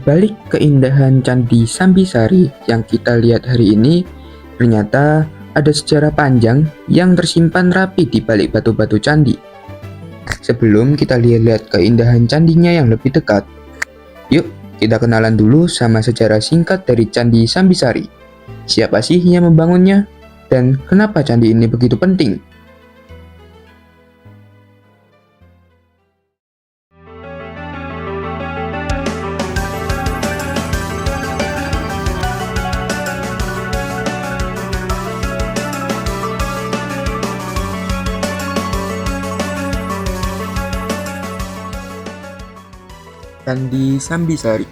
balik keindahan Candi Sambisari yang kita lihat hari ini, ternyata ada sejarah panjang yang tersimpan rapi di balik batu-batu candi. Sebelum kita lihat-lihat keindahan candinya yang lebih dekat, yuk kita kenalan dulu sama sejarah singkat dari Candi Sambisari. Siapa sih yang membangunnya? Dan kenapa candi ini begitu penting? Candi Sambisari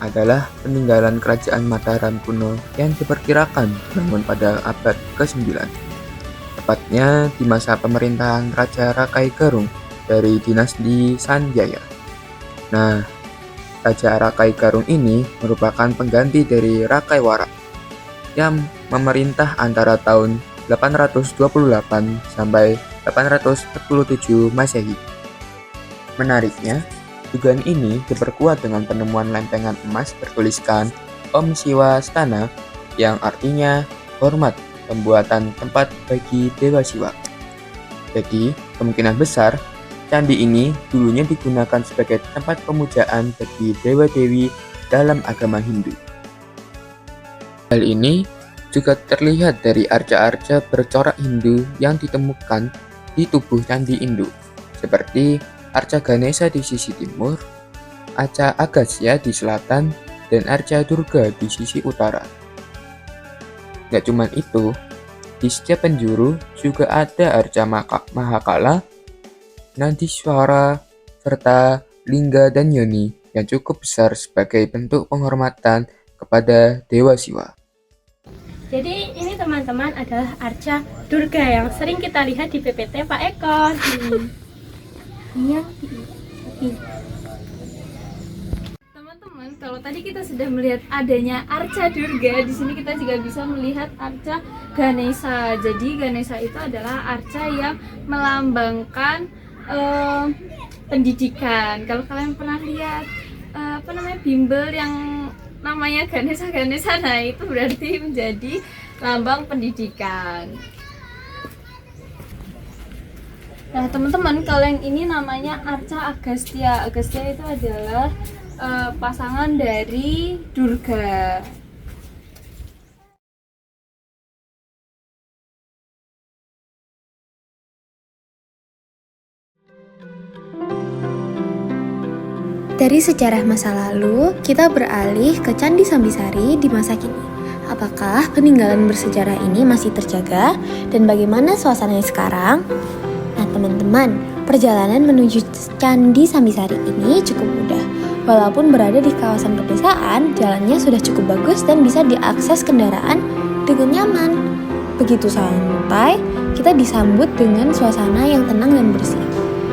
adalah peninggalan kerajaan Mataram kuno yang diperkirakan dibangun pada abad ke-9. Tepatnya di masa pemerintahan Raja Rakai Garung dari dinasti Sanjaya. Nah, Raja Rakai Garung ini merupakan pengganti dari Rakai Warak yang memerintah antara tahun 828 sampai 847 Masehi. Menariknya, dugaan ini diperkuat dengan penemuan lempengan emas bertuliskan Om Siwa Stana yang artinya hormat pembuatan tempat bagi Dewa Siwa. Jadi, kemungkinan besar candi ini dulunya digunakan sebagai tempat pemujaan bagi dewa-dewi dalam agama Hindu. Hal ini juga terlihat dari arca-arca bercorak Hindu yang ditemukan di tubuh candi induk, seperti arca Ganesha di sisi timur, arca Agastya di selatan, dan arca Durga di sisi utara. Gak cuma itu, di setiap penjuru juga ada arca Mahakala, Nandiswara, serta Lingga dan Yoni yang cukup besar sebagai bentuk penghormatan kepada Dewa Siwa. Jadi ini teman-teman adalah arca Durga yang sering kita lihat di PPT Pak Eko. Iya. Teman-teman, kalau tadi kita sudah melihat adanya arca Durga, di sini kita juga bisa melihat arca Ganesha. Jadi Ganesha itu adalah arca yang melambangkan pendidikan. Kalau kalian pernah lihat bimbel yang namanya Ganesha, nah itu berarti menjadi lambang pendidikan. Nah teman-teman, kalau yang ini namanya arca Agastya. Agastya itu adalah pasangan dari Durga. Dari sejarah masa lalu, kita beralih ke Candi Sambisari di masa kini. Apakah peninggalan bersejarah ini masih terjaga? Dan bagaimana suasananya sekarang? Nah teman-teman, perjalanan menuju Candi Sambisari ini cukup mudah. Walaupun berada di kawasan pedesaan, jalannya sudah cukup bagus dan bisa diakses kendaraan dengan nyaman. Begitu sampai, kita disambut dengan suasana yang tenang dan bersih.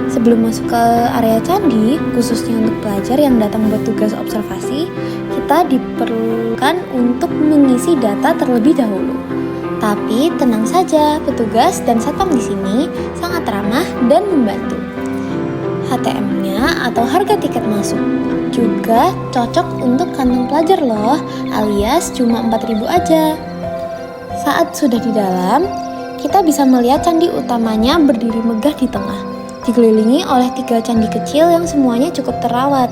Sebelum masuk ke area candi, khususnya untuk pelajar yang datang buat tugas observasi, kita diperlukan untuk mengisi data terlebih dahulu. Tapi tenang saja, petugas dan satpam di sini sangat ramah dan membantu. HTM-nya atau harga tiket masuk juga cocok untuk kantong pelajar loh, alias cuma 4.000 aja. Saat sudah di dalam, kita bisa melihat candi utamanya berdiri megah di tengah, dikelilingi oleh 3 candi kecil yang semuanya cukup terawat.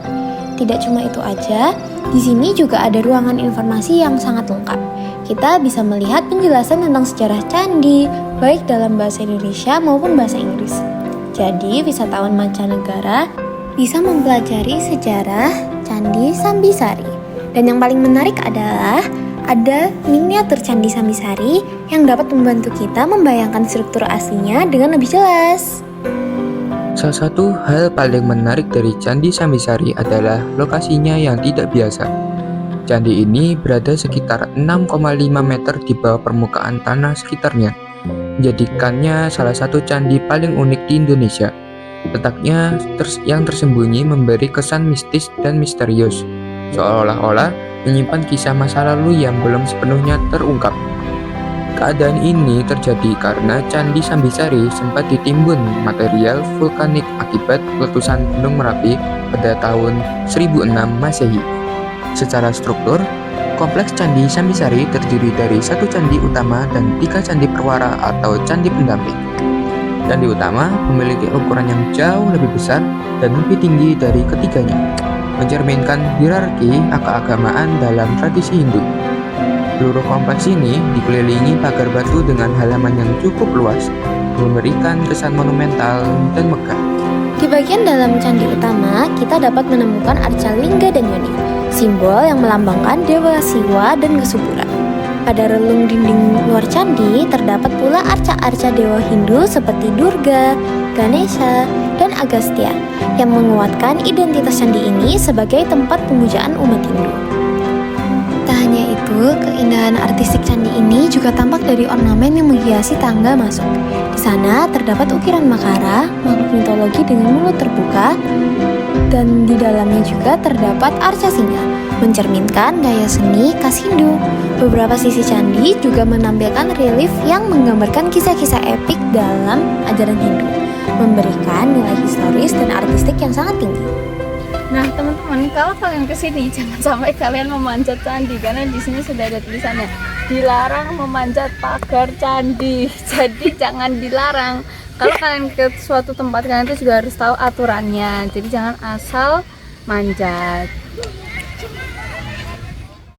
Tidak cuma itu aja, di sini juga ada ruangan informasi yang sangat lengkap. Kita bisa melihat penjelasan tentang sejarah candi, baik dalam bahasa Indonesia maupun bahasa Inggris. Jadi, wisatawan mancanegara bisa mempelajari sejarah Candi Sambisari. Dan yang paling menarik adalah ada miniatur Candi Sambisari yang dapat membantu kita membayangkan struktur aslinya dengan lebih jelas. Salah satu hal paling menarik dari Candi Sambisari adalah lokasinya yang tidak biasa. Candi ini berada sekitar 6,5 meter di bawah permukaan tanah sekitarnya, menjadikannya salah satu candi paling unik di Indonesia. Letaknya yang tersembunyi memberi kesan mistis dan misterius, seolah-olah menyimpan kisah masa lalu yang belum sepenuhnya terungkap. Keadaan ini terjadi karena Candi Sambisari sempat ditimbun material vulkanik akibat letusan Gunung Merapi pada tahun 1006 Masehi. Secara struktur, kompleks Candi Sambisari terdiri dari satu candi utama dan 3 candi perwara atau candi pendamping. Candi utama memiliki ukuran yang jauh lebih besar dan lebih tinggi dari ketiganya, mencerminkan hierarki keagamaan dalam tradisi Hindu. Seluruh kompleks ini dikelilingi pagar batu dengan halaman yang cukup luas, memberikan kesan monumental dan megah. Di bagian dalam candi utama, kita dapat menemukan arca lingga dan yoni, simbol yang melambangkan dewa Siwa dan kesuburan. Pada relung dinding luar candi, terdapat pula arca-arca dewa Hindu seperti Durga, Ganesha, dan Agastya, yang menguatkan identitas candi ini sebagai tempat pemujaan umat Hindu. Tak hanya itu, keindahan artistik candi ini juga tampak dari ornamen yang menghiasi tangga masuk. Di sana terdapat ukiran Makara, makhluk mitologi dengan mulut terbuka, dan di dalamnya juga terdapat arca singa, mencerminkan gaya seni khas Hindu. Beberapa sisi candi juga menampilkan relief yang menggambarkan kisah-kisah epik dalam ajaran Hindu, memberikan nilai historis dan artistik yang sangat tinggi. Nah teman-teman, kalau kalian kesini jangan sampai kalian memanjat candi, karena di sini sudah ada tulisannya dilarang memanjat pagar candi. Jadi jangan dilarang. Kalau kalian ke suatu tempat, kalian itu juga harus tahu aturannya. Jadi jangan asal manjat.